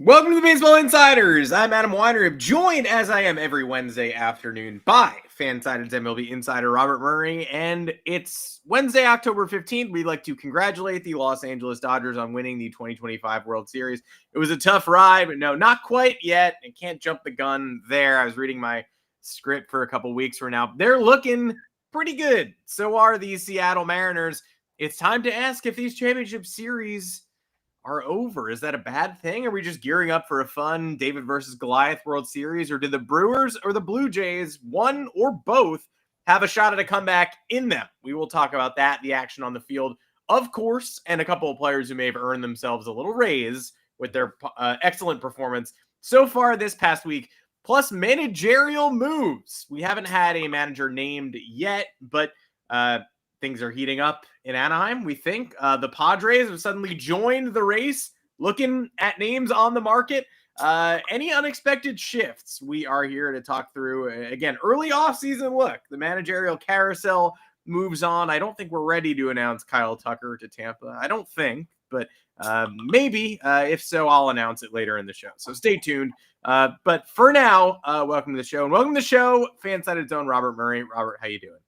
Welcome to the Baseball Insiders. I'm Adam Weinrib, joined as I am every Wednesday afternoon by Fansided's MLB insider Robert Murray, and it's Wednesday, October 15th. We'd like to congratulate the Los Angeles Dodgers on winning the 2025 World Series. It was a tough ride, but no, not quite yet. I can't jump the gun there. I was reading my script for a couple weeks from now. They're looking pretty good. So are these Seattle Mariners. It's time to ask if these championship series are over. Is that a bad thing? Are we just gearing up for a fun David versus Goliath World Series? Or did the Brewers or the Blue Jays, one or both, have a shot at a comeback in them? We will talk about that, the action on the field, of course, and a couple of players who may have earned themselves a little raise with their excellent performance so far this past week, plus managerial moves. We haven't had a manager named yet, but things are heating up in Anaheim, we think. The Padres have suddenly joined the race, looking at names on the market. Any unexpected shifts? We are here to talk through, again, early offseason look. The managerial carousel moves on. I don't think we're ready to announce Kyle Tucker to Tampa. I don't think, but maybe. If so, I'll announce it later in the show. So stay tuned. But for now, welcome to the show. And welcome to the show, Fansided's own Robert Murray. Robert, how you doing?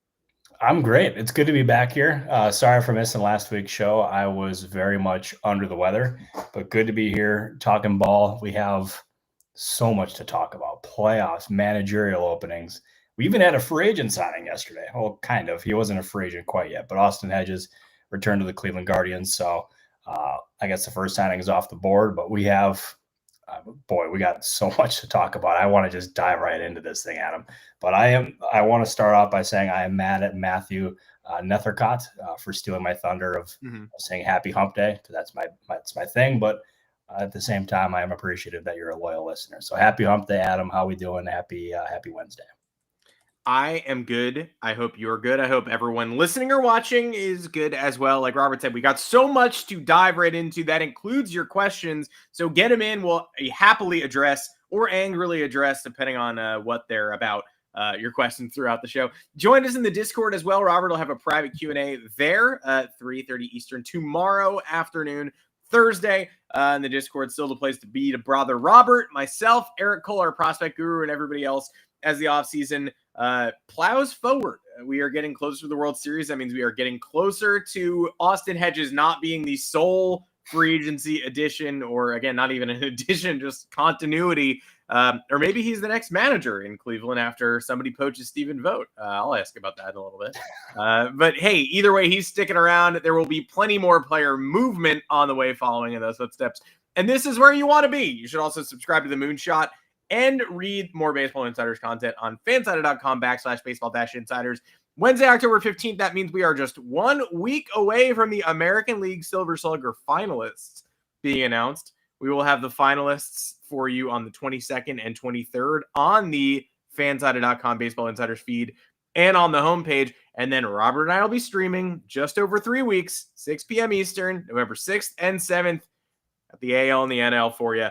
I'm great. It's good to be back here. Sorry for missing last week's show. I was very much under the weather, but good to be here talking ball. We have so much to talk about. Playoffs, managerial openings. We even had a free agent signing yesterday. Well, kind of. He wasn't a free agent quite yet, but Austin Hedges returned to the Cleveland Guardians. So I guess the first signing is off the board, but we have we got so much to talk about. I want to just dive right into this thing, Adam. But I want to start off by saying I am mad at Matthew Nethercott for stealing my thunder of saying Happy Hump Day, because that's my thing. But at the same time, I am appreciative that you're a loyal listener. So happy Hump Day, Adam. How we doing? Happy Wednesday. I am good. I hope you're good. I hope everyone listening or watching is good as well. Like Robert said, we got so much to dive right into. That includes your questions. So get them in. We'll happily address or angrily address, depending on what they're about, your questions throughout the show. Join us in the Discord as well. Robert will have a private Q&A there at 3:30 Eastern tomorrow afternoon. Thursday in the Discord, still the place to be to brother Robert, myself, Eric Cole, our prospect guru, and everybody else as the offseason plows forward. We are getting closer to the World Series. That means we are getting closer to Austin Hedges not being the sole free agency addition, or again, not even an addition, just continuity. Or maybe he's the next manager in Cleveland after somebody poaches Stephen Vogt. I'll ask about that in a little bit. But hey, either way, he's sticking around. There will be plenty more player movement on the way following in those footsteps. And this is where you want to be. You should also subscribe to the Moonshot and read more Baseball Insiders content on fansided.com/baseball-insiders. Wednesday, October 15th, that means we are just 1 week away from the American League Silver Slugger finalists being announced. We will have the finalists for you on the 22nd and 23rd on the fansided.com Baseball Insiders feed and on the homepage. And then Robert and I will be streaming just over 3 weeks, 6 p.m. Eastern, November 6th and 7th at the AL and the NL for you.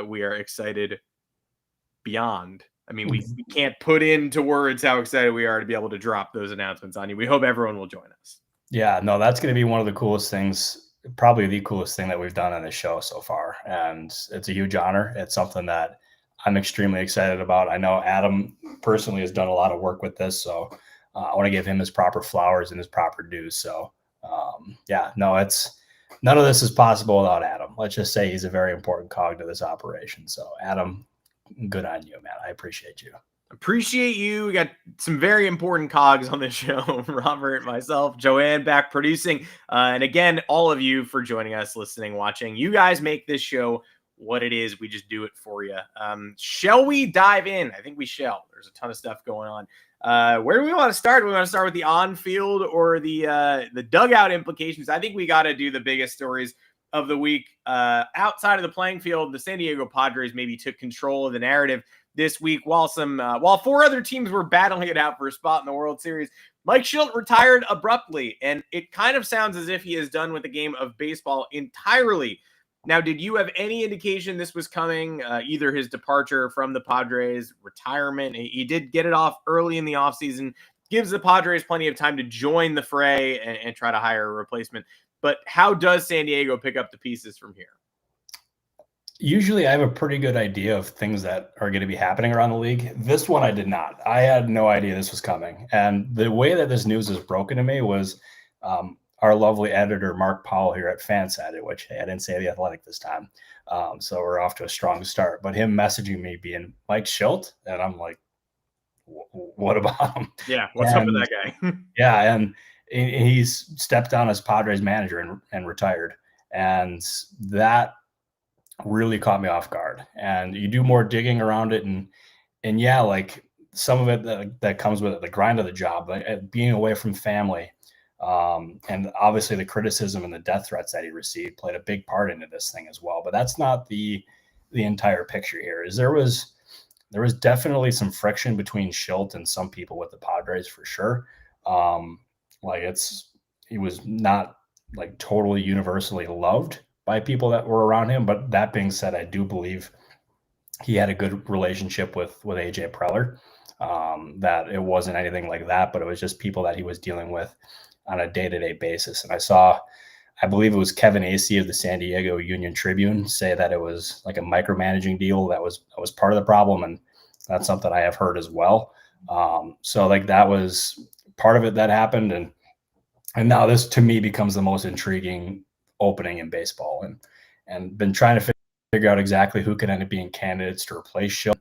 We are excited beyond. I mean, we can't put into words how excited we are to be able to drop those announcements on you. We hope everyone will join us. Yeah, no, that's going to be one of the coolest things, probably the coolest thing that we've done on this show so far. And it's a huge honor. It's something that I'm extremely excited about. I know Adam personally has done a lot of work with this, so I want to give him his proper flowers and his proper dues. So none of this is possible without Adam. Let's just say he's a very important cog to this operation. So Adam, good on you, man. I appreciate you. Appreciate you. We got some very important cogs on this show. Robert, myself, Joanne back producing. And again, all of you for joining us, listening, watching. You guys make this show what it is. We just do it for you. Shall we dive in? I think we shall. There's a ton of stuff going on. Where do we want to start? Do we want to start with the on-field or the dugout implications? I think we got to do the biggest stories of the week. Outside of the playing field, the San Diego Padres maybe took control of the narrative this week while 4 other teams were battling it out for a spot in the World Series. Mike Shildt retired abruptly, and it kind of sounds as if he is done with the game of baseball entirely. Now, did you have any indication this was coming, either his departure from the Padres, retirement? He did get it off early in the offseason, gives the Padres plenty of time to join the fray and try to hire a replacement. But how does San Diego pick up the pieces from here? Usually I have a pretty good idea of things that are going to be happening around the league. This one I did not. I had no idea this was coming. And the way that this news is broken to me was our lovely editor, Mark Powell here at Fansided, which hey, I didn't say The Athletic this time. So we're off to a strong start. But him messaging me being Mike Shildt, and I'm like, what about him? Yeah, what's up with that guy? Yeah, and he's stepped down as Padres manager and retired. And that really caught me off guard. And you do more digging around it, and yeah, like some of it that comes with it, the grind of the job, like being away from family, and obviously the criticism and the death threats that he received played a big part into this thing as well. But that's not the entire picture here. Is there was definitely some friction between Shildt and some people with the Padres for sure. Like he was not like totally universally loved by people that were around him. But that being said, I do believe he had a good relationship with AJ Preller. That it wasn't anything like that, but it was just people that he was dealing with on a day-to-day basis. And I believe it was Kevin Acee of the San Diego Union Tribune say that it was like a micromanaging deal that was part of the problem. And that's something I have heard as well. So like that was part of it that happened. And now this to me becomes the most intriguing opening in baseball, and been trying to figure out exactly who could end up being candidates to replace Shildt.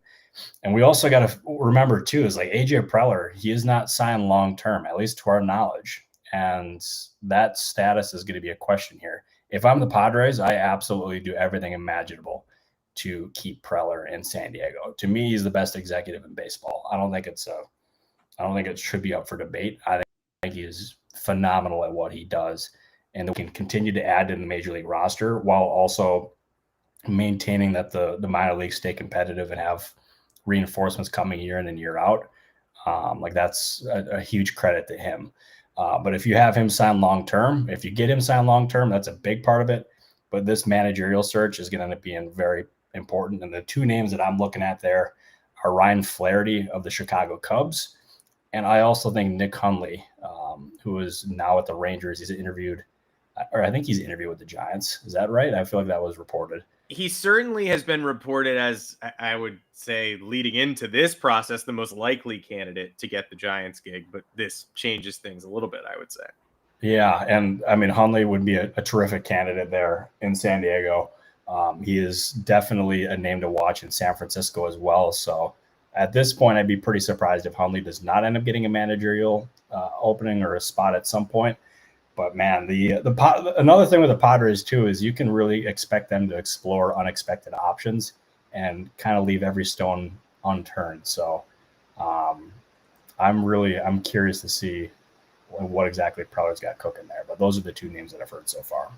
And we also got to remember too, is like AJ Preller, he is not signed long-term, at least to our knowledge. And that status is going to be a question here. If I'm the Padres, I absolutely do everything imaginable to keep Preller in San Diego. To me, he's the best executive in baseball. I don't think it should be up for debate. I think he is phenomenal at what he does, and we can continue to add to the major league roster while also maintaining that the minor leagues stay competitive and have reinforcements coming year in and year out. Like that's a huge credit to him. But if you have him signed long-term, if you get him signed long-term, that's a big part of it. But this managerial search is going to end up being very important. And the two names that I'm looking at there are Ryan Flaherty of the Chicago Cubs. And I also think Nick Hundley, who is now at the Rangers. He's interviewed, or I think he's interviewed with the Giants. Is that right? I feel like that was reported. He certainly has been reported as, I would say, leading into this process, the most likely candidate to get the Giants gig. But this changes things a little bit, I would say. Yeah, and I mean, Hundley would be a terrific candidate there in San Diego. He is definitely a name to watch in San Francisco as well. So at this point, I'd be pretty surprised if Hundley does not end up getting a managerial opening or a spot at some point. But man, another thing with the Padres too is you can really expect them to explore unexpected options and kind of leave every stone unturned. So I'm curious to see what exactly Preller's got cooking there. But those are the two names that I've heard so far.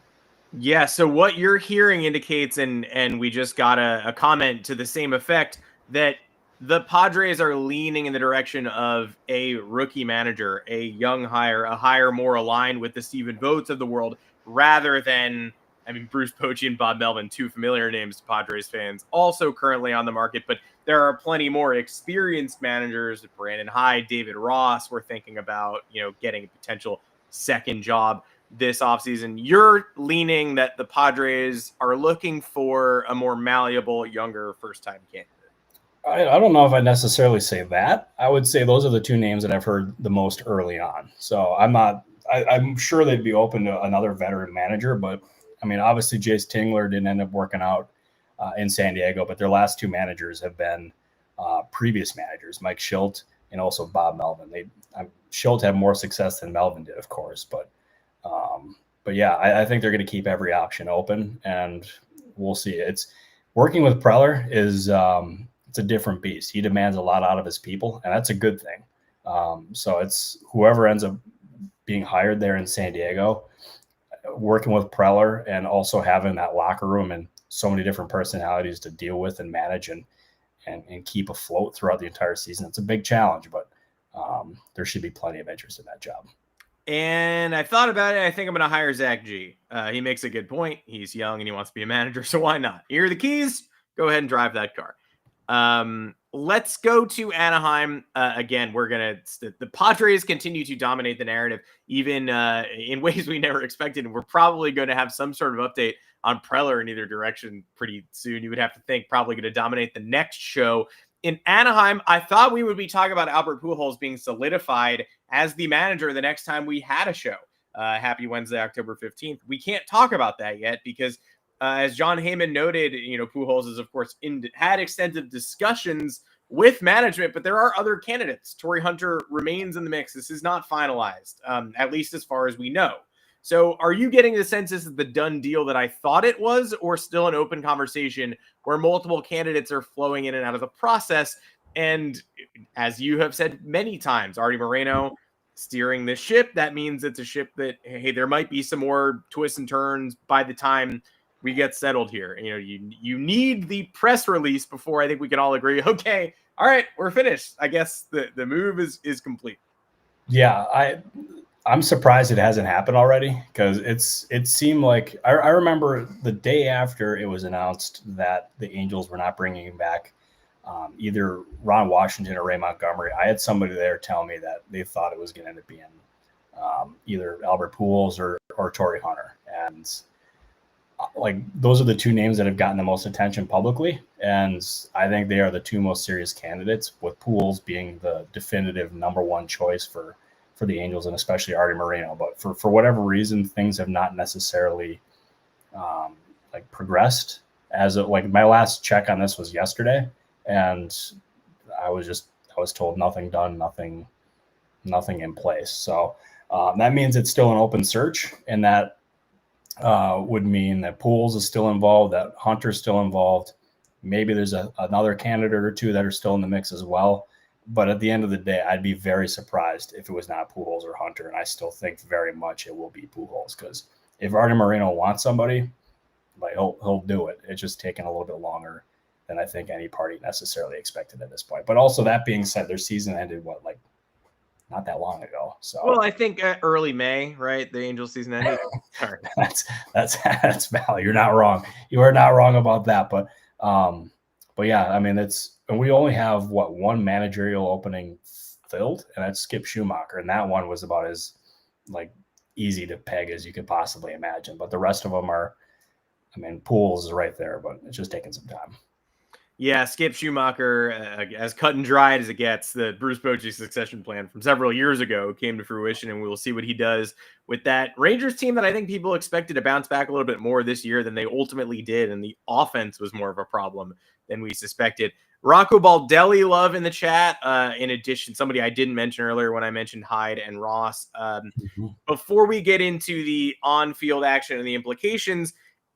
Yeah. So what you're hearing indicates, and we just got a comment to the same effect, that the Padres are leaning in the direction of a rookie manager, a young hire, a hire more aligned with the Stephen Vogt of the world, rather than, I mean, Bruce Bochy and Bob Melvin, two familiar names to Padres fans, also currently on the market, but there are plenty more experienced managers, Brandon Hyde, David Ross, we're thinking about, getting a potential second job this offseason. You're leaning that the Padres are looking for a more malleable, younger first-time candidate. I don't know if I necessarily say that. I would say those are the two names that I've heard the most early on. So I'm sure they'd be open to another veteran manager, but I mean, obviously Jace Tingler didn't end up working out in San Diego, but their last two managers have been previous managers, Mike Shildt and also Bob Melvin. Shildt had more success than Melvin did, of course, but yeah, I think they're going to keep every option open, and we'll see. It's working with Preller is it's a different beast. He demands a lot out of his people, and that's a good thing. So it's whoever ends up being hired there in San Diego, working with Preller and also having that locker room and so many different personalities to deal with and manage and keep afloat throughout the entire season. It's a big challenge, but there should be plenty of interest in that job. And I thought about it. I think I'm going to hire Zach G. He makes a good point. He's young and he wants to be a manager, so why not? Here are the keys. Go ahead and drive that car. Let's go to Anaheim. Again, the Padres continue to dominate the narrative, even in ways we never expected. And we're probably going to have some sort of update on Preller in either direction pretty soon. You would have to think probably going to dominate the next show. In Anaheim, I thought we would be talking about Albert Pujols being solidified as the manager the next time we had a show. Happy Wednesday, October 15th. We can't talk about that yet because as John Heyman noted, Pujols has, of course, had extensive discussions with management, but there are other candidates. Torii Hunter remains in the mix. This is not finalized, at least as far as we know. So are you getting the sense this is the done deal that I thought it was, or still an open conversation where multiple candidates are flowing in and out of the process? And as you have said many times, Artie Moreno steering this ship, that means it's a ship that, hey, there might be some more twists and turns by the time we get settled here. You need the press release before I think we can all agree, okay, all right, we're finished. I guess the move is complete. Yeah, I'm surprised it hasn't happened already because it seemed like I remember the day after it was announced that the Angels were not bringing him back, either Ron Washington or Ray Montgomery. I had somebody there tell me that they thought it was going to end up being either Albert Pujols or Torii Hunter, and like those are the two names that have gotten the most attention publicly, and I think they are the two most serious candidates, with Pujols being the definitive number one choice for the Angels and especially Artie Moreno. But for whatever reason, things have not necessarily progressed. My last check on this was yesterday, and I was told nothing done, nothing in place. So that means it's still an open search, and that would mean that Pujols is still involved, that Hunter's still involved. Maybe there's another candidate or two that are still in the mix as well. But at the end of the day, I'd be very surprised if it was not Pujols or Hunter, and I still think very much it will be Pujols, because if Artie Moreno wants somebody, he'll do it. It's just taking a little bit longer than I think any party necessarily expected at this point. But also, that being said, their season ended not that long ago. So well, I think early May, right? The Angels season ended. Sorry. that's valid. You're not wrong. You are not wrong about that. But yeah, I mean, and we only have one managerial opening filled, and that's Skip Schumacher, and that one was about as easy to peg as you could possibly imagine. But the rest of them are, I mean, Pujols is right there, but it's just taking some time. Yeah, Skip Schumacher, as cut and dried as it gets, the Bruce Bochy succession plan from several years ago came to fruition, and we will see what he does with that Rangers team that I think people expected to bounce back a little bit more this year than they ultimately did, and the offense was more of a problem than we suspected. Rocco Baldelli love in the chat. In addition, somebody I didn't mention earlier when I mentioned Hyde and Ross. Before we get into the on-field action and the implications,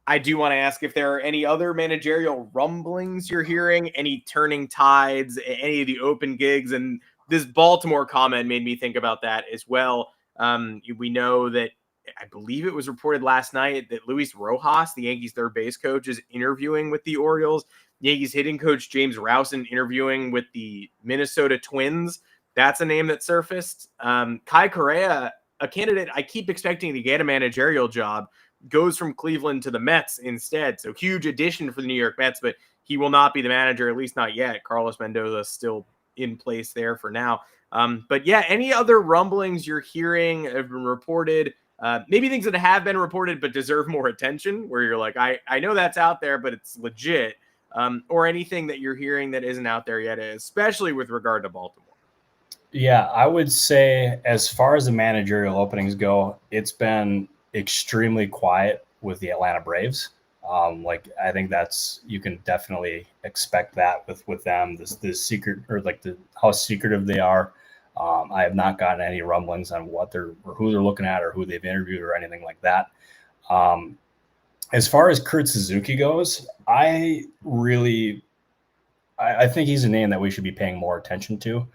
I do want to ask if there are any other managerial rumblings you're hearing, any turning tides, any of the open gigs. And this Baltimore comment made me think about that as well. We know that, I believe it was reported last night, that Luis Rojas, the Yankees third base coach, is interviewing with the Orioles. Yankees hitting coach James Rowson interviewing with the Minnesota Twins. That's a name that surfaced. Kai Correa, a candidate I keep expecting to get a managerial job, goes from Cleveland to the Mets instead. So huge addition for the New York Mets, but he will not be the manager, at least not yet. Carlos Mendoza still in place there for now. But yeah, any other rumblings you're hearing have been reported, maybe things that have been reported but deserve more attention, where you're like, I know that's out there, but it's legit, or anything that you're hearing that isn't out there yet, especially with regard to Baltimore? Yeah, I would say as far as the managerial openings go, it's been extremely quiet with the Atlanta Braves. I think you can definitely expect that with them, the secret, or how secretive they are. I have not gotten any rumblings on who they're looking at or who they've interviewed or anything like that. As far as Kurt Suzuki goes, I think he's a name that we should be paying more attention to.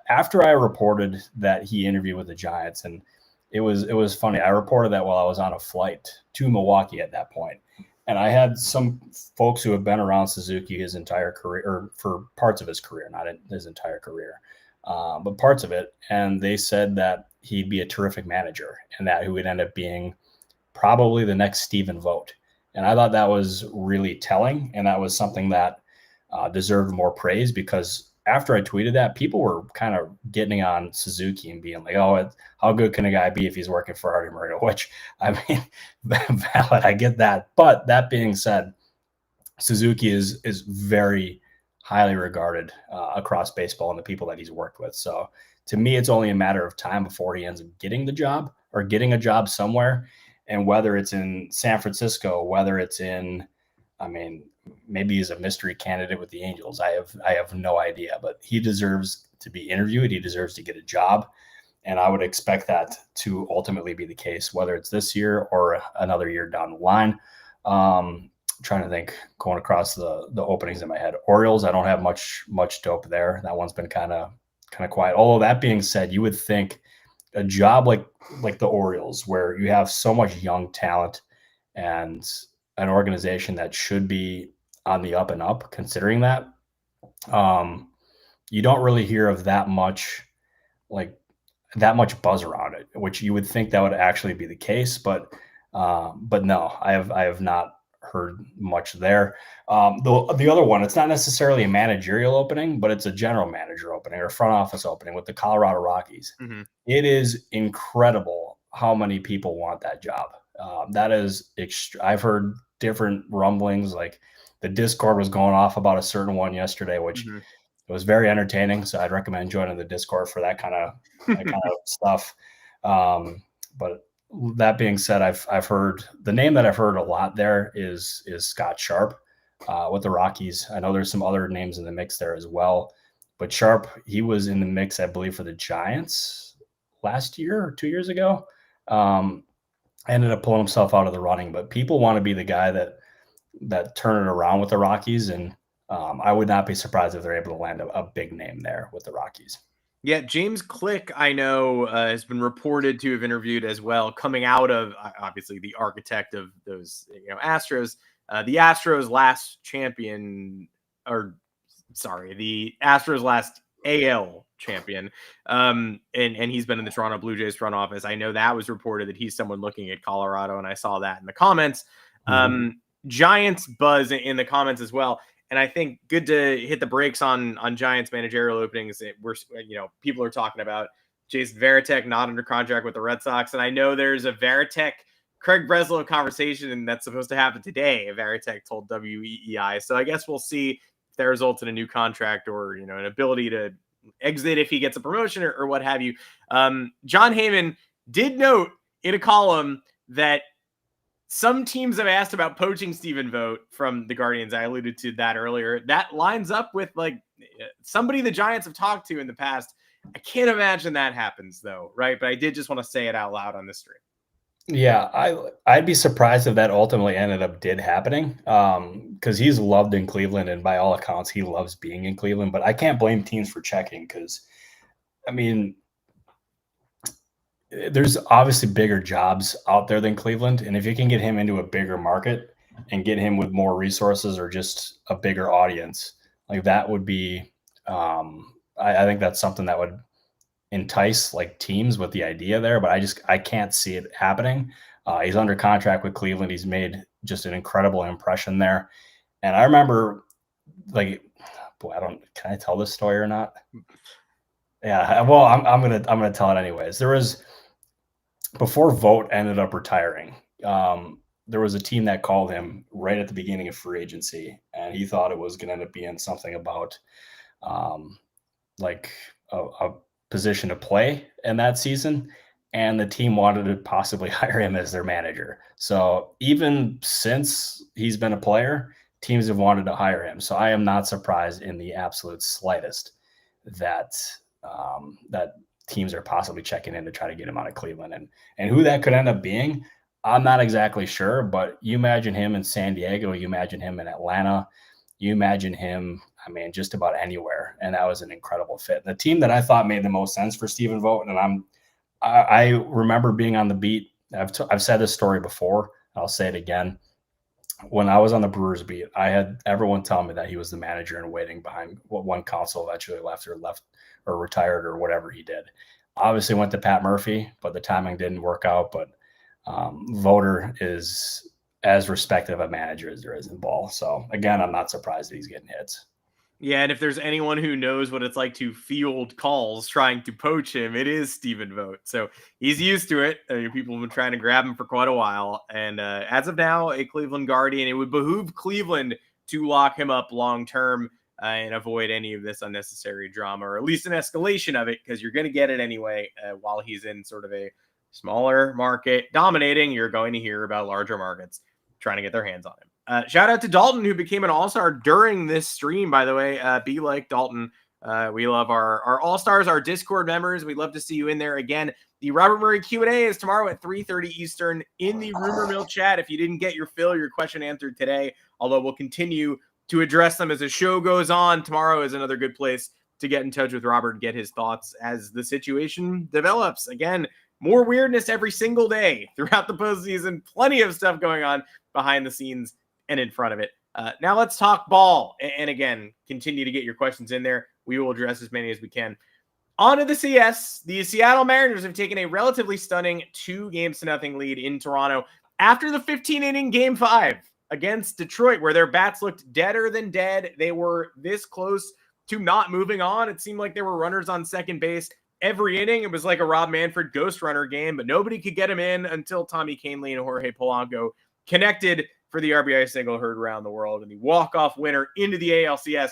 After I reported that he interviewed with the Giants, and it was funny. I reported that while I was on a flight to Milwaukee at that point. And I had some folks who have been around Suzuki his entire career, or for parts of his career, not his entire career, but parts of it. And they said that he'd be a terrific manager and that he would end up being probably the next Stephen Vogt. And I thought that was really telling. And that was something that deserved more praise, because after I tweeted that, people were kind of getting on Suzuki and being like, oh, how good can a guy be if he's working for Artie Moreno? Which, I mean, valid, I get that. But that being said, Suzuki is very highly regarded across baseball and the people that he's worked with. So to me, it's only a matter of time before he ends up getting the job or getting a job somewhere. And whether it's in San Francisco, whether it's in, I mean, maybe he's a mystery candidate with the Angels. I have no idea, but he deserves to be interviewed. He deserves to get a job. And I would expect that to ultimately be the case, whether it's this year or another year down the line. Trying to think, going across the openings in my head. Orioles, I don't have much dope there. That one's been kind of quiet. Although that being said, you would think a job like the Orioles, where you have so much young talent and an organization that should be on the up and up, considering that, you don't really hear of that much buzz around it, which you would think that would actually be the case, but no, I have not heard much there. The other one, it's not necessarily a managerial opening, but it's a general manager opening or front office opening with the Colorado Rockies. Mm-hmm. It is incredible how many people want that job. That is, I've heard different rumblings, like the Discord was going off about a certain one yesterday, which mm-hmm. It was very entertaining. So I'd recommend joining the Discord for that kind of stuff. But that being said, I've heard the name that I've heard a lot there is Scott Sharp with the Rockies. I know there's some other names in the mix there as well, but Sharp, he was in the mix, I believe, for the Giants last year or 2 years ago. Ended up pulling himself out of the running, but people want to be the guy that turn it around with the Rockies, and I would not be surprised if they're able to land a big name there with the Rockies. Yeah, James Click, I know, has been reported to have interviewed as well, coming out of obviously the architect of those, Astros. The Astros last AL champion. And he's been in the Toronto Blue Jays front office. I know that was reported that he's someone looking at Colorado, and I saw that in the comments. Giants buzz in the comments as well. And I think good to hit the brakes on Giants managerial openings. People are talking about Jason Veritek not under contract with the Red Sox. And I know there's a Veritek Craig Breslow conversation, and that's supposed to happen today. Veritek told WEEI. So I guess we'll see if that results in a new contract or, an ability to exit if he gets a promotion or what have you. John Heyman did note in a column that some teams have asked about poaching Stephen Vogt from the Guardians. I alluded to that earlier. That lines up with somebody the Giants have talked to in the past. I can't imagine that happens though, right? But I did just want to say it out loud on the stream. Yeah, I'd be surprised if that ultimately ended up happening, because he's loved in Cleveland, and by all accounts, he loves being in Cleveland. But I can't blame teams for checking, because, I mean, there's obviously bigger jobs out there than Cleveland. And if you can get him into a bigger market and get him with more resources or just a bigger audience, that would be, I think that's something that would entice teams with the idea there, but I can't see it happening. He's under contract with Cleveland. He's made just an incredible impression there. And I remember can I tell this story or not? Yeah. Well, I'm going to tell it anyways. Before Vogt ended up retiring, there was a team that called him right at the beginning of free agency, and he thought it was going to end up being something about a position to play in that season, and the team wanted to possibly hire him as their manager. So even since he's been a player, teams have wanted to hire him. So I am not surprised in the absolute slightest that teams are possibly checking in to try to get him out of Cleveland, and who that could end up being, I'm not exactly sure, but you imagine him in San Diego, you imagine him in Atlanta, you imagine him, just about anywhere. And that was an incredible fit. The team that I thought made the most sense for Stephen Vogt, and I remember being on the beat. I've said this story before. I'll say it again. When I was on the Brewers beat, I had everyone tell me that he was the manager in waiting behind what one Counsell eventually left or retired or whatever he did. Obviously went to Pat Murphy, but the timing didn't work out. But Voter is as respected of a manager as there is in ball. So again, I'm not surprised that he's getting hits. Yeah, and if there's anyone who knows what it's like to field calls trying to poach him, it is Stephen Vogt. So he's used to it. I mean, people have been trying to grab him for quite a while. And as of now, a Cleveland Guardian, it would behoove Cleveland to lock him up long term and avoid any of this unnecessary drama, or at least an escalation of it, because you're going to get it anyway while he's in sort of a smaller market dominating. You're going to hear about larger markets trying to get their hands on him. Shout out to Dalton, who became an all-star during this stream, by the way. Be like Dalton. We love our all-stars, our Discord members. We'd love to see you in there again. The Robert Murray Q&A is tomorrow at 3:30 Eastern in the Rumor Mill chat. If you didn't get your question answered today, although we'll continue to address them as the show goes on, tomorrow is another good place to get in touch with Robert and get his thoughts as the situation develops. Again, more weirdness every single day throughout the postseason. Plenty of stuff going on behind the scenes and in front of it. Now let's talk ball. And again, continue to get your questions in there. We will address as many as we can. On to the CS. The Seattle Mariners have taken a relatively stunning 2-0 lead in Toronto after the 15-inning Game 5 against Detroit, where their bats looked deader than dead. They were this close to not moving on. It seemed like there were runners on second base every inning. It was like a Rob Manfred ghost runner game, but nobody could get him in until Tommy Kahnle and Jorge Polanco connected for the RBI single heard around the world and the walk-off winner into the ALCS.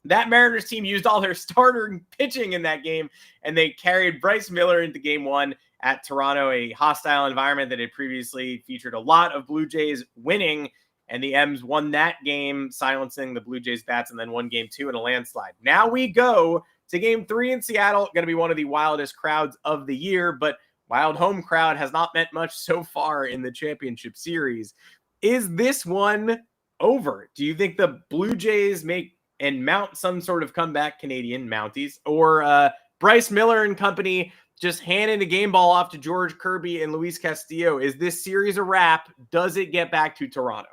That Mariners team used all their starter pitching in that game, and they carried Bryce Miller into Game 1 at Toronto, a hostile environment that had previously featured a lot of Blue Jays winning, and the M's won that game, silencing the Blue Jays bats, and then won Game 2 in a landslide. Now we go to Game 3 in Seattle. Going to be one of the wildest crowds of the year, but wild home crowd has not meant much so far in the championship series. Is this one over? Do you think the Blue Jays make and mount some sort of comeback, Canadian Mounties, or Bryce Miller and company just handing the game ball off to George Kirby and Luis Castillo? Is this series a wrap? Does it get back to Toronto?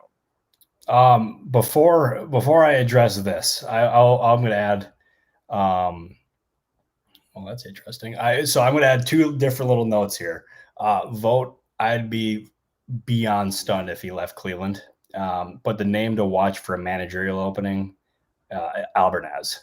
Before I address this, I'm going to add. Well, that's interesting. So I'm going to add two different little notes here. Vote. I'd be beyond stunned if he left Cleveland. But the name to watch for a managerial opening, Albernaz.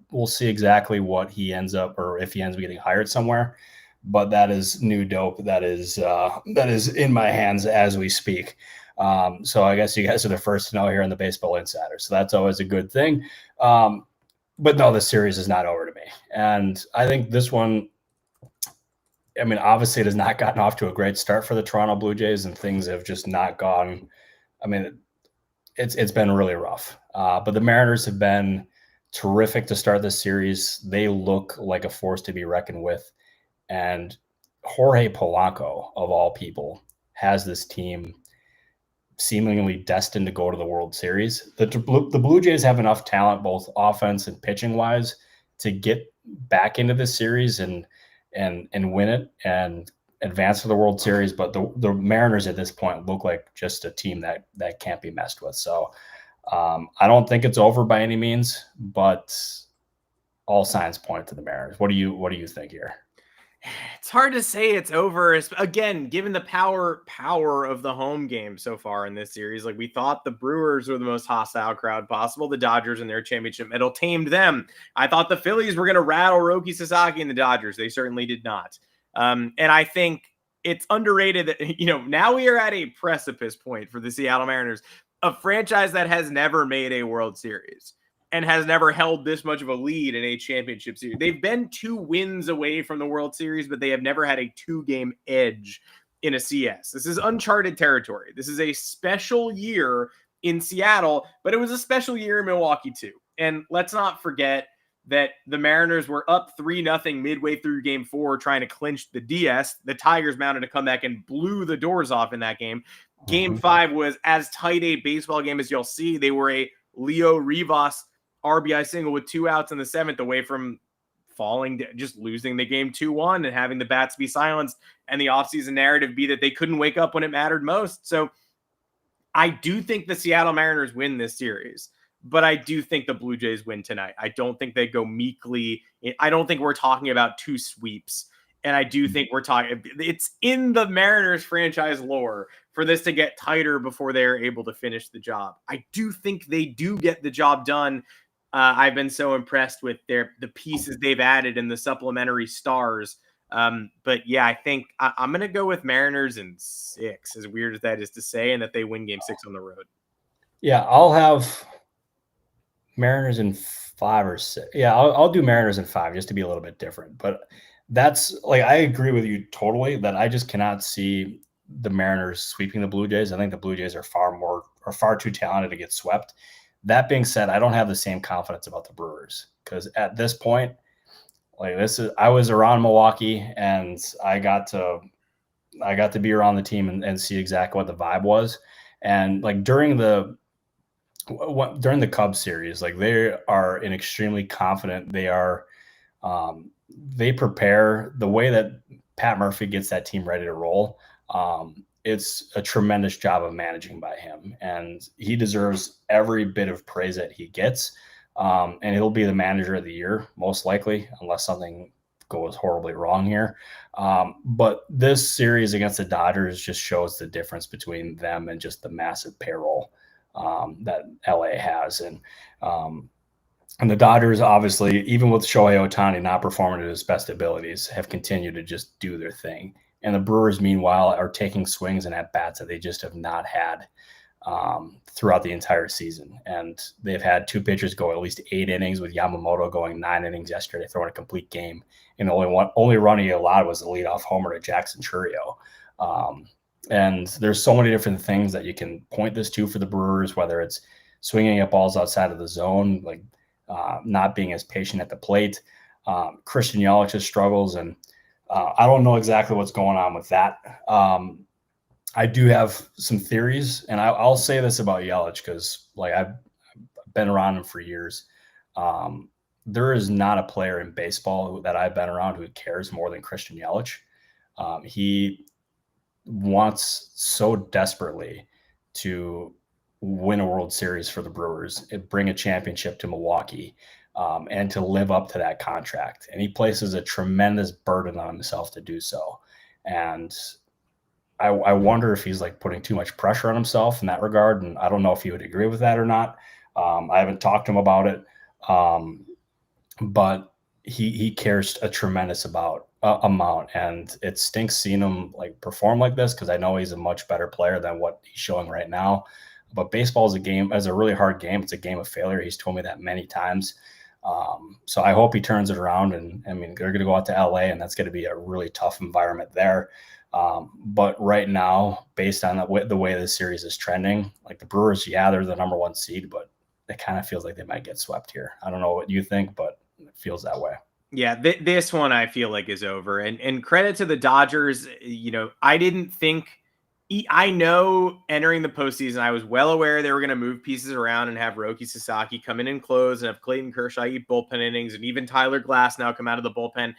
We'll see exactly what he ends up, or if he ends up getting hired somewhere. But that is new dope. That is in my hands as we speak. So I guess you guys are the first to know here on the Baseball Insider. So that's always a good thing. But no, the series is not over to me. And I think this one, I mean, obviously it has not gotten off to a great start for the Toronto Blue Jays, and things have just not gone. I mean, it's been really rough. But the Mariners have been terrific to start this series. They look like a force to be reckoned with. And Jorge Polanco, of all people, has this team seemingly destined to go to the World Series. The Blue Jays have enough talent, both offense and pitching wise, to get back into this series and win it and advance to the World Series. But the Mariners at this point look like just a team that can't be messed with. So I don't think it's over by any means, but all signs point to the Mariners. What do you think here? It's hard to say it's over. Again, given the power of the home game so far in this series, like we thought the Brewers were the most hostile crowd possible. The Dodgers in their championship medal tamed them. I thought the Phillies were going to rattle Roki Sasaki and the Dodgers. They certainly did not. And I think it's underrated that, now we are at a precipice point for the Seattle Mariners, a franchise that has never made a World Series and has never held this much of a lead in a championship series. They've been 2 wins away from the World Series, but they have never had a 2-game edge in a CS. This is uncharted territory. This is a special year in Seattle, but it was a special year in Milwaukee too. And let's not forget that the Mariners were up 3-0 midway through Game 4 trying to clinch the DS. The Tigers mounted a comeback and blew the doors off in that game. Game 5 was as tight a baseball game as you'll see. They were a Leo Rivas RBI single with 2 outs in the 7th away from just losing the game 2-1 and having the bats be silenced and the offseason narrative be that they couldn't wake up when it mattered most. So I do think the Seattle Mariners win this series, but I do think the Blue Jays win tonight. I don't think they go meekly. I don't think we're talking about 2 sweeps. And I do think it's in the Mariners franchise lore for this to get tighter before they're able to finish the job. I do think they do get the job done. I've been so impressed with the pieces they've added and the supplementary stars. But yeah, I think I'm going to go with Mariners in 6, as weird as that is to say, and that they win game 6 on the road. Yeah, I'll have Mariners in 5 or 6. Yeah, I'll do Mariners in 5 just to be a little bit different. But that's like, I agree with you totally that I just cannot see the Mariners sweeping the Blue Jays. I think the Blue Jays are far too talented to get swept. That being said, I don't have the same confidence about the Brewers because at this point, I was around Milwaukee and I got to be around the team and see exactly what the vibe was. And like during the Cubs series, like they are an extremely confident. They prepare the way that Pat Murphy gets that team ready to roll. It's a tremendous job of managing by him, and he deserves every bit of praise that he gets. And he'll be the manager of the year, most likely, unless something goes horribly wrong here. But this series against the Dodgers just shows the difference between them and just the massive payroll that LA has. And the Dodgers, obviously, even with Shohei Ohtani not performing at his best abilities, have continued to just do their thing. And the Brewers, meanwhile, are taking swings and at-bats that they just have not had throughout the entire season. And they've had 2 pitchers go at least 8 innings, with Yamamoto going 9 innings yesterday, throwing a complete game. And the only run he allowed was a leadoff homer to Jackson Chourio. And there's so many different things that you can point this to for the Brewers, whether it's swinging at balls outside of the zone, like not being as patient at the plate, Christian Yelich's struggles, and I don't know exactly what's going on with that. I do have some theories, and I'll say this about Yelich because like I've been around him for years. There is not a player in baseball that I've been around who cares more than Christian Yelich. He wants so desperately to win a World Series for the Brewers, bring a championship to Milwaukee, and to live up to that contract. And he places a tremendous burden on himself to do so. And I wonder if he's like putting too much pressure on himself in that regard. And I don't know if he would agree with that or not. I haven't talked to him about it. But he cares a tremendous amount, and it stinks seeing him like perform like this because I know he's a much better player than what he's showing right now. But baseball is a really hard game. It's a game of failure. He's told me that many times. So I hope he turns it around. And I mean, they're going to go out to LA, and that's going to be a really tough environment there. But right now, based on the way this series is trending, like the Brewers, yeah, they're the number 1 seed, but it kind of feels like they might get swept here. I don't know what you think, but it feels that way. Yeah, this one I feel like is over. And credit to the Dodgers. I didn't think – I know entering the postseason, I was well aware they were going to move pieces around and have Roki Sasaki come in and close and have Clayton Kershaw eat bullpen innings and even Tyler Glass now come out of the bullpen.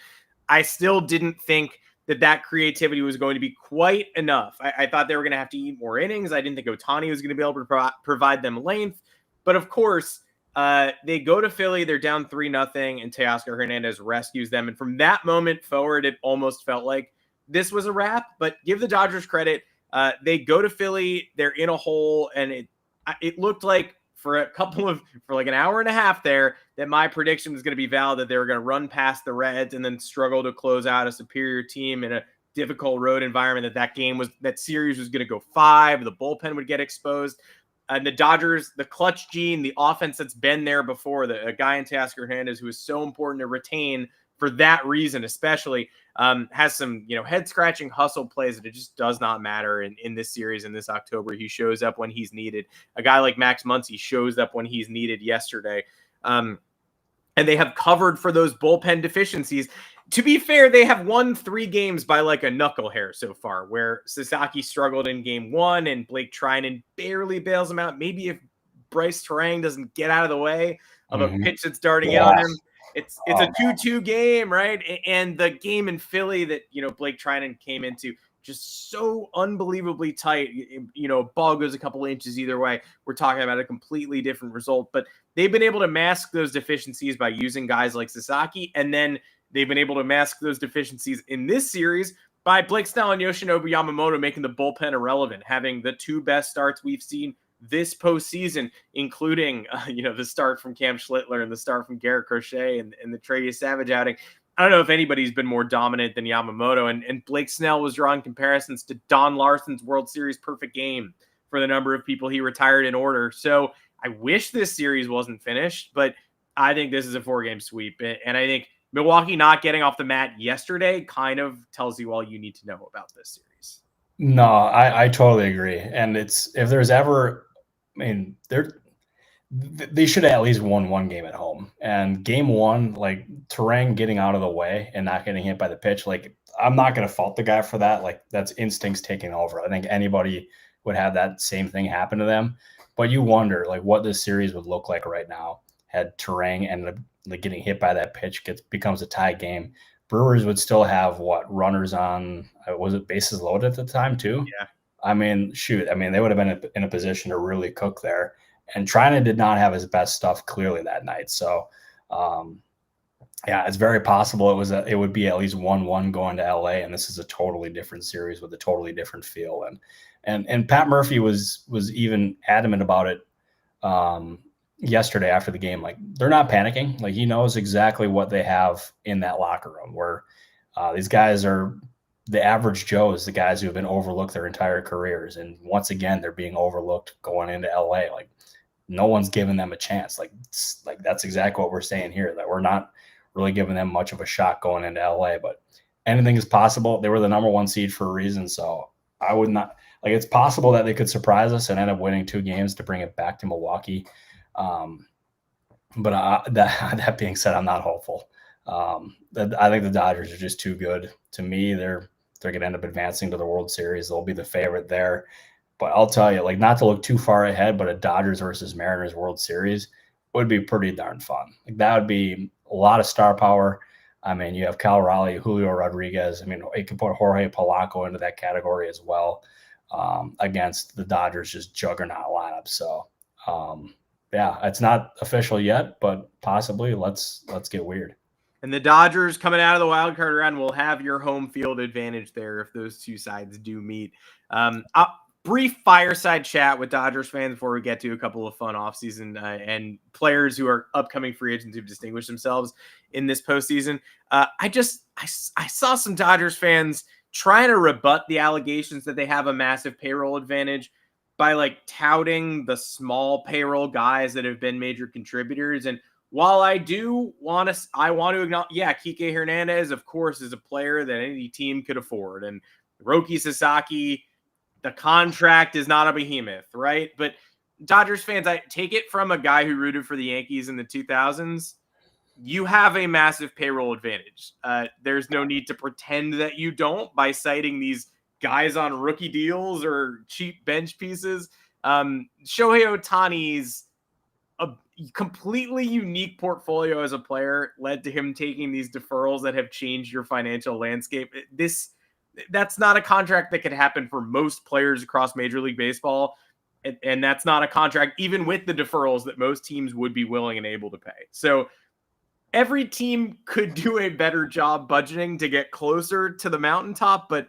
I still didn't think that creativity was going to be quite enough. I thought they were going to have to eat more innings. I didn't think Ohtani was going to be able to provide them length. But of course, they go to Philly. They're down 3-0, and Teoscar Hernandez rescues them. And from that moment forward, it almost felt like this was a wrap. But give the Dodgers credit. They go to Philly. They're in a hole, and it looked like for like an hour and a half there that my prediction was going to be valid, that they were going to run past the Reds and then struggle to close out a superior team in a difficult road environment. That series was going to go 5. The bullpen would get exposed. And the Dodgers, the clutch gene, the offense that's been there before, a guy in Teoscar Hernandez who is so important to retain for that reason, especially, has some head-scratching hustle plays that it just does not matter in this series in this October. He shows up when he's needed. A guy like Max Muncy shows up when he's needed yesterday. And they have covered for those bullpen deficiencies. To be fair, they have won 3 games by like a knuckle hair so far, where Sasaki struggled in game 1 and Blake Trinan barely bails him out. Maybe if Bryce Terang doesn't get out of the way of a pitch that's darting in on him. It's a 2-2 game, right? And the game in Philly that, Blake Trinan came into, just so unbelievably tight. Ball goes a couple inches either way. We're talking about a completely different result. But they've been able to mask those deficiencies by using guys like Sasaki, and then they've been able to mask those deficiencies in this series by Blake Snell and Yoshinobu Yamamoto making the bullpen irrelevant, having the 2 best starts we've seen this postseason, including, the start from Cam Schlittler and the start from Garrett Crochet and the Trey Savage outing. I don't know if anybody's been more dominant than Yamamoto, and Blake Snell was drawing comparisons to Don Larson's World Series perfect game for the number of people he retired in order. So I wish this series wasn't finished, but I think this is a 4-game sweep. And I think Milwaukee not getting off the mat yesterday kind of tells you all you need to know about this series. No, I totally agree. And if there's ever, they should have at least won one game at home. And game one, like Torii getting out of the way and not getting hit by the pitch, like I'm not going to fault the guy for that. Like that's instincts taking over. I think anybody would have that same thing happen to them. But you wonder like what this series would look like right now had Torii ended up like getting hit by that pitch, becomes a tie game. Brewers would still have runners on, was it bases loaded at the time too? Yeah. I mean, shoot. I mean, they would have been in a position to really cook there. And Trina did not have his best stuff clearly that night. So, it's very possible it would be at least 1-1 going to LA. And this is a totally different series with a totally different feel. And Pat Murphy was even adamant about it yesterday after the game. Like they're not panicking. Like he knows exactly what they have in that locker room where these guys are the average Joes, the guys who have been overlooked their entire careers. And once again, they're being overlooked going into LA. Like no one's giving them a chance. Like that's exactly what we're saying here, that we're not really giving them much of a shot going into LA, but anything is possible. They were the number 1 seed for a reason. So I would not like, it's possible that they could surprise us and end up winning 2 games to bring it back to Milwaukee. But that being said, I'm not hopeful. I think the Dodgers are just too good. To me, they're going to end up advancing to the World Series. They'll be the favorite there. But I'll tell you, like, not to look too far ahead, but a Dodgers versus Mariners World Series would be pretty darn fun. Like that would be a lot of star power. I mean, you have Cal Raleigh, Julio Rodriguez. I mean, you can put Jorge Polanco into that category as well against the Dodgers just juggernaut lineup. So, it's not official yet, but possibly let's get weird. And the Dodgers coming out of the wild card round will have your home field advantage there if those two sides do meet. Brief fireside chat with Dodgers fans before we get to a couple of fun offseason and players who are upcoming free agents who've distinguished themselves in this postseason. I saw some Dodgers fans trying to rebut the allegations that they have a massive payroll advantage by like touting the small payroll guys that have been major contributors. And while I want to acknowledge, Kike Hernandez, of course, is a player that any team could afford. And Roki Sasaki, the contract is not a behemoth, right? But Dodgers fans, I take it from a guy who rooted for the Yankees in the 2000s. You have a massive payroll advantage. There's no need to pretend that you don't by citing these guys on rookie deals or cheap bench pieces. Shohei Ohtani's a completely unique portfolio as a player led to him taking these deferrals that have changed your financial landscape. That's not a contract that could happen for most players across Major League Baseball. And that's not a contract, even with the deferrals, that most teams would be willing and able to pay. So every team could do a better job budgeting to get closer to the mountaintop, but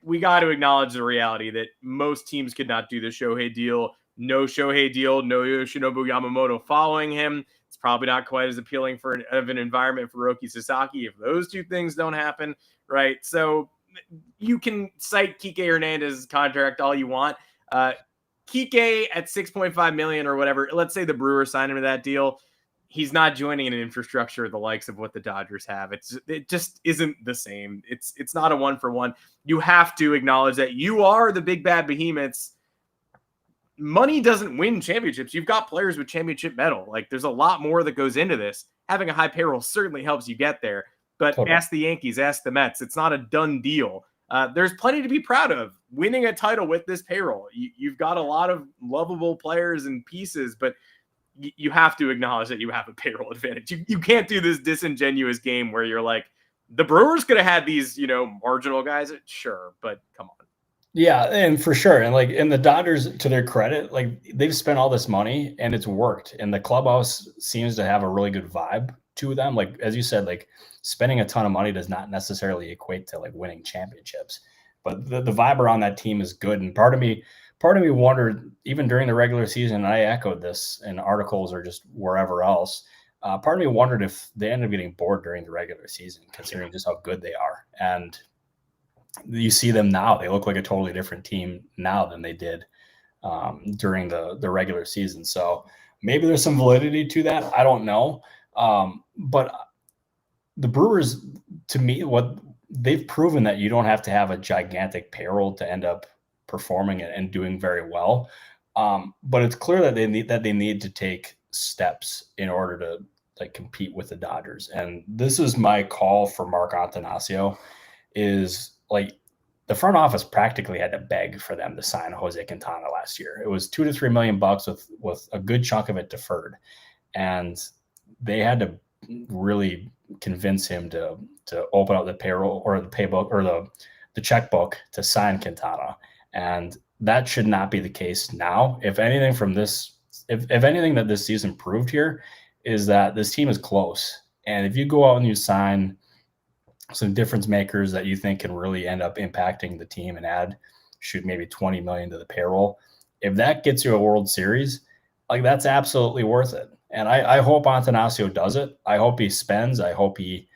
we got to acknowledge the reality that most teams could not do the Shohei deal. No Shohei deal, no Yoshinobu Yamamoto following him. It's probably not quite as appealing of an environment for Roki Sasaki if those two things don't happen, right? So you can cite Kike Hernandez's contract all you want. Kike at $6.5 million or whatever, let's say the Brewers sign him to that deal. He's not joining an infrastructure the likes of what the Dodgers have. It just isn't the same. It's not a 1-for-1. You have to acknowledge that you are the big bad behemoths. Money doesn't win championships. You've got players with championship metal. Like there's a lot more that goes into this. Having a high payroll certainly helps you get there. But totally. Ask the Yankees, ask the Mets. It's not a done deal. There's plenty to be proud of. Winning a title with this payroll. You've got a lot of lovable players and pieces, but you have to acknowledge that you have a payroll advantage. You can't do this disingenuous game where you're like, the Brewers could have had these, marginal guys. Sure, but come on. Yeah, and for sure. And the Dodgers, to their credit, like they've spent all this money and it's worked. And the clubhouse seems to have a really good vibe to them. Like, as you said, like spending a ton of money does not necessarily equate to like winning championships, but the vibe around that team is good. And part of me part of me wondered, even during the regular season, I echoed this in articles or just wherever else. Part of me wondered if they ended up getting bored during the regular season, considering just how good they are. And you see them now; they look like a totally different team now than they did during the regular season. So maybe there's some validity to that. I don't know. But the Brewers, to me, what they've proven that you don't have to have a gigantic payroll to end up performing and doing very well. But it's clear that they need to take steps in order to like compete with the Dodgers. And this is my call for Mark Antanasio is like the front office practically had to beg for them to sign Jose Quintana last year. It was $2 to $3 million with a good chunk of it deferred. And they had to really convince him to open up the payroll or the paybook or the checkbook to sign Quintana. And that should not be the case now. If anything from this, if anything that this season proved here is that this team is close. And if you go out and you sign some difference makers that you think can really end up impacting the team and add maybe 20 million to the payroll, if that gets you a World Series, like that's absolutely worth it. And I hope Antanasio does it. I hope he spends. I hope he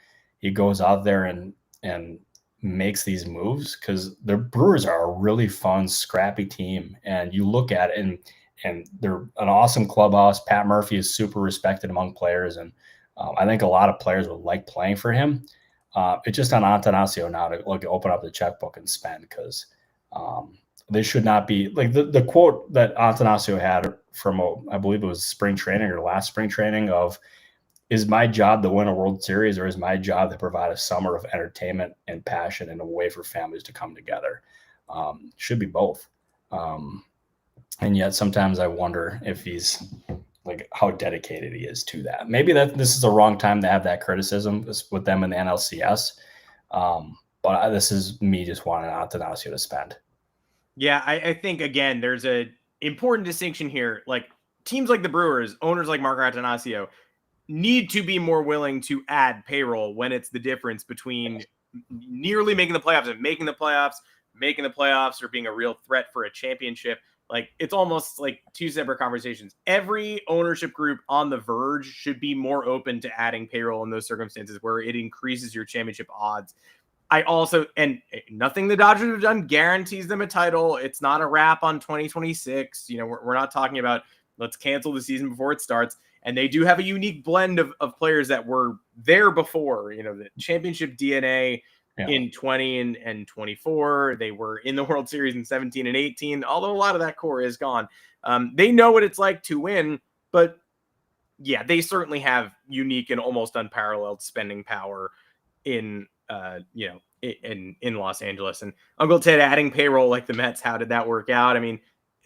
goes out there and makes these moves, because the Brewers are a really fun, scrappy team. And you look at it and they're an awesome clubhouse. Pat Murphy is super respected among players. And I think a lot of players would like playing for him. It's just on Antanasio now to open up the checkbook and spend, because they should not be like the quote that Antanasio had from, I believe it was spring training or last spring training of, is my job to win a World Series, or is my job to provide a summer of entertainment and passion and a way for families to come together? Should be both. And yet sometimes I wonder if he's like how dedicated he is to that. Maybe that this is the wrong time to have that criticism with them in the NLCS. But this is me just wanting Antanasio to spend. Yeah, I think, again, there's a important distinction here. Like teams like the Brewers, owners like Mark Attanasio need to be more willing to add payroll when it's the difference between nearly making the playoffs and making the playoffs, or being a real threat for a championship. Like it's almost like two separate conversations. Every ownership group on the verge should be more open to adding payroll in those circumstances where it increases your championship odds. I also, and nothing the Dodgers have done guarantees them a title. It's not a wrap on 2026. You know, we're not talking about let's cancel the season before it starts. And they do have a unique blend of players that were there before, you know, the championship DNA in 20 and 24. They were in the World Series in 17 and 18, although a lot of that core is gone. They know what it's like to win, but yeah, they certainly have unique and almost unparalleled spending power in Los Angeles. And Uncle Ted adding payroll like the Mets, how did that work out? I mean,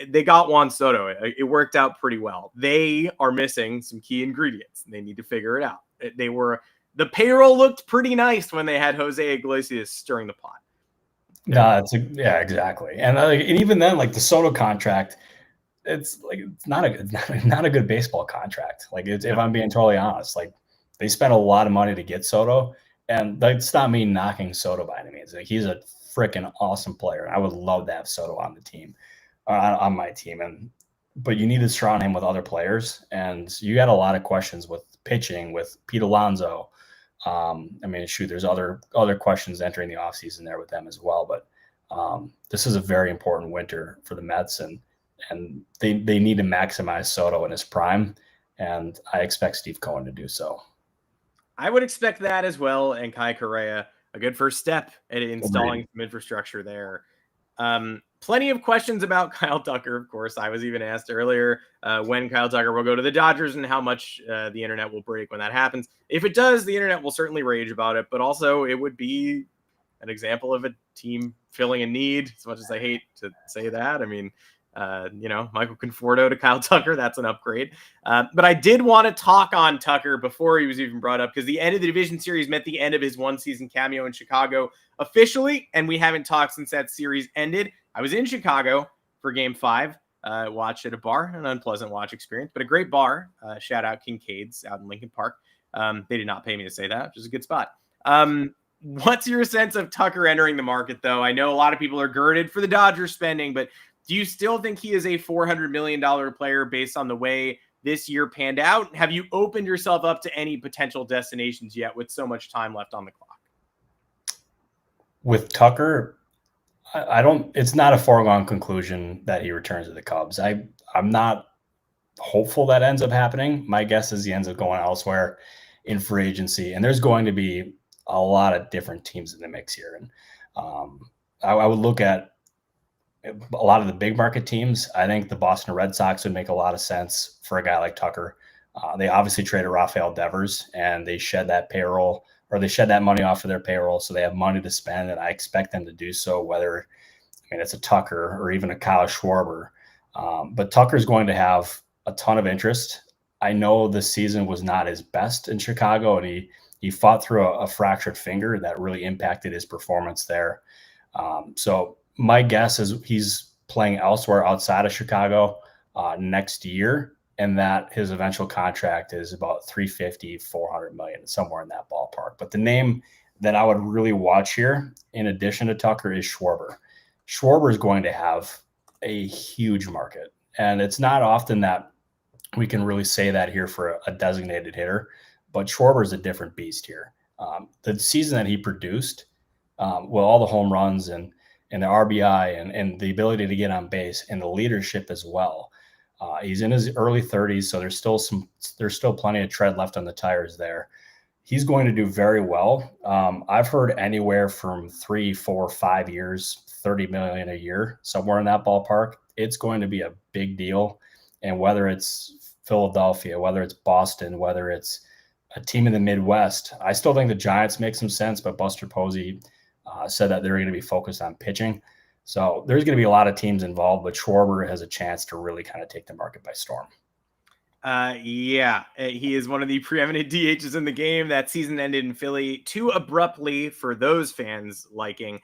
they got Juan Soto. It worked out pretty well. They are missing some key ingredients. They need to figure it out. The payroll looked pretty nice when they had Jose Iglesias stirring the pot. Yeah, exactly. And even then, like the Soto contract, it's like it's not a good baseball contract. Like if I'm being totally honest, like they spent a lot of money to get Soto. And that's not me knocking Soto by any means. Like he's a freaking awesome player. I would love to have Soto on the team, on my team. But you need to surround him with other players. And you got a lot of questions with pitching, with Pete Alonso. I mean, shoot, there's other questions entering the offseason there with them as well. But this is a very important winter for the Mets, and they need to maximize Soto in his prime. And I expect Steve Cohen to do so. I would expect that as well. And Kai Correa, a good first step at installing some infrastructure there. Plenty of questions about Kyle Tucker. Of course, I was even asked earlier when Kyle Tucker will go to the Dodgers and how much the internet will break when that happens. If it does, the internet will certainly rage about it, but also it would be an example of a team filling a need, as much as I hate to say that. I mean, Michael Conforto to Kyle Tucker, that's an upgrade. But I did want to talk on Tucker before he was even brought up, because the end of the division series meant the end of his one season cameo in Chicago officially, and we haven't talked since that series ended. I was in Chicago for Game 5, watched at a bar, an unpleasant watch experience, but a great bar. Shout out Kincaid's out in Lincoln Park. They did not pay me to say that, which is a good spot. What's your sense of Tucker entering the market, though? I know a lot of people are girded for the Dodgers spending, but Do you still think he is a $400 million player based on the way this year panned out? Have you opened yourself up to any potential destinations yet with so much time left on the clock? With Tucker, I don't. It's not a foregone conclusion that he returns to the Cubs. I'm not hopeful that ends up happening. My guess is he ends up going elsewhere in free agency, and there's going to be a lot of different teams in the mix here. And I would look at a lot of the big market teams. I think the Boston Red Sox would make a lot of sense for a guy like Tucker. They obviously traded Rafael Devers, and they shed that payroll, or they shed that money off of their payroll, so they have money to spend, and I expect them to do so, whether it's a Tucker or even a Kyle Schwarber. But Tucker's going to have a ton of interest. I know this season was not his best in Chicago, and he fought through a fractured finger that really impacted his performance there. So my guess is he's playing elsewhere outside of Chicago next year, and that his eventual contract is about $350, $400 million, somewhere in that ballpark. But the name that I would really watch here, in addition to Tucker, is Schwarber. Schwarber is going to have a huge market, and it's not often that we can really say that here for a designated hitter, but Schwarber is a different beast here. The season that he produced, with all the home runs and the RBI and the ability to get on base and the leadership as well. He's in his early 30s, so there's still plenty of tread left on the tires there. He's going to do very well. I've heard anywhere from 3, 4, 5 years, $30 million a year, somewhere in that ballpark. It's going to be a big deal. And whether it's Philadelphia, whether it's Boston, whether it's a team in the Midwest, I still think the Giants make some sense, but Buster Posey said that they're going to be focused on pitching. So there's going to be a lot of teams involved, but Schwarber has a chance to really kind of take the market by storm. Yeah, he is one of the preeminent DHs in the game. That season ended in Philly too abruptly for those fans' liking.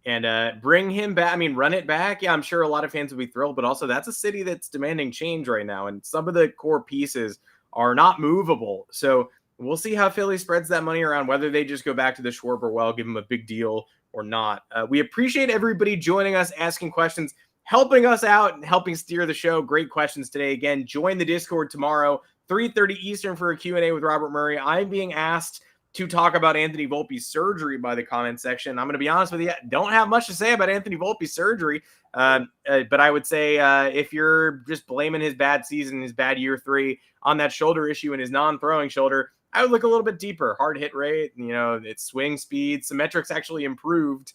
And bring him back. I mean, run it back. Yeah, I'm sure a lot of fans will be thrilled, but also that's a city that's demanding change right now. And some of the core pieces are not movable. So we'll see how Philly spreads that money around, whether they just go back to the Schwarber well, give him a big deal or not. We appreciate everybody joining us, asking questions, helping us out, and helping steer the show. Great questions today. Again, join the Discord tomorrow, 3:30 Eastern for a Q&A with Robert Murray. I'm being asked to talk about Anthony Volpe's surgery by the comment section. I'm going to be honest with you, don't have much to say about Anthony Volpe's surgery. But I would say if you're just blaming his bad season, his bad year 3 on that shoulder issue and his non-throwing shoulder, I would look a little bit deeper. Hard hit rate, its swing speed, some metrics actually improved.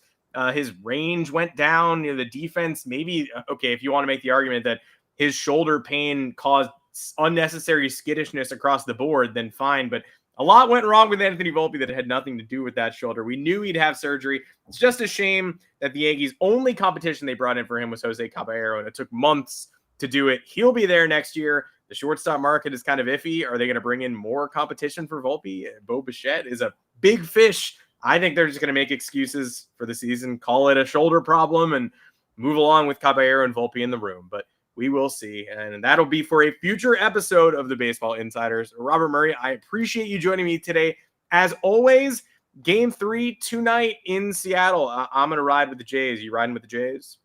His range went down. The defense, maybe, okay, if you want to make the argument that his shoulder pain caused unnecessary skittishness across the board, then fine. But a lot went wrong with Anthony Volpe that had nothing to do with that shoulder. We knew he'd have surgery. It's just a shame that the Yankees' only competition they brought in for him was Jose Caballero, and it took months to do it. He'll be there next year. The shortstop market is kind of iffy. Are they going to bring in more competition for Volpe? Bo Bichette is a big fish. I think they're just going to make excuses for the season, call it a shoulder problem, and move along with Caballero and Volpe in the room. But we will see. And that'll be for a future episode of the Baseball Insiders. Robert Murray, I appreciate you joining me today. As always, Game 3 tonight in Seattle. I'm going to ride with the Jays. You riding with the Jays?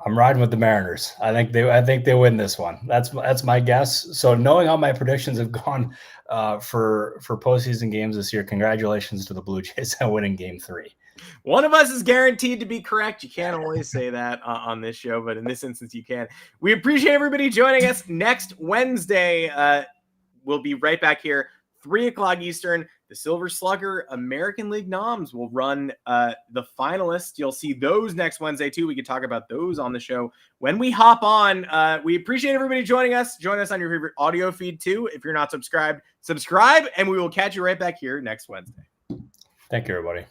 I'm riding with the Mariners. I think they win this one. That's my guess. So knowing how my predictions have gone for postseason games this year, congratulations to the Blue Jays on winning Game 3. One of us is guaranteed to be correct. You can't always say that on this show, but in this instance, you can. We appreciate everybody joining us. Next Wednesday, we'll be right back here, 3:00 Eastern. The Silver Slugger American League noms will run the finalists. You'll see those next Wednesday, too. We can talk about those on the show when we hop on. We appreciate everybody joining us. Join us on your favorite audio feed, too. If you're not subscribed, subscribe, and we will catch you right back here next Wednesday. Thank you, everybody.